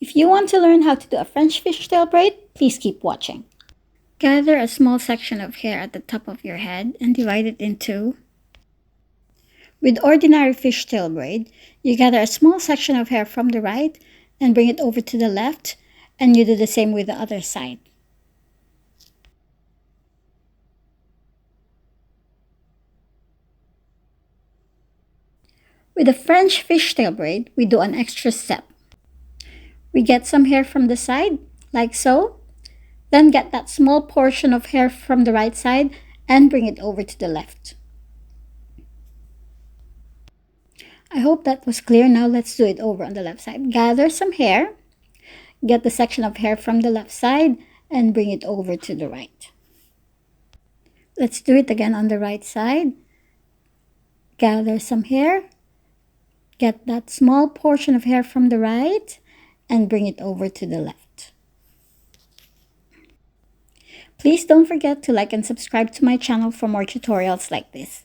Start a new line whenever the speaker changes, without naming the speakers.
If you want to learn how to do a French fishtail braid, please keep watching. Gather a small section of hair at the top of your head and divide it in two. With ordinary fishtail braid, you gather a small section of hair from the right and bring it over to the left, and you do the same with the other side. With a French fishtail braid, we do an extra step. We get some hair from the side, like so, then get that small portion of hair from the right side and bring it over to the left. I hope that was clear. Now let's do it over on the left side. Gather some hair, get the section of hair from the left side, and bring it over to the right. Let's do it again on the right side. Gather some hair, get that small portion of hair from the right, and bring it over to the left. Please don't forget to like and subscribe to my channel for more tutorials like this.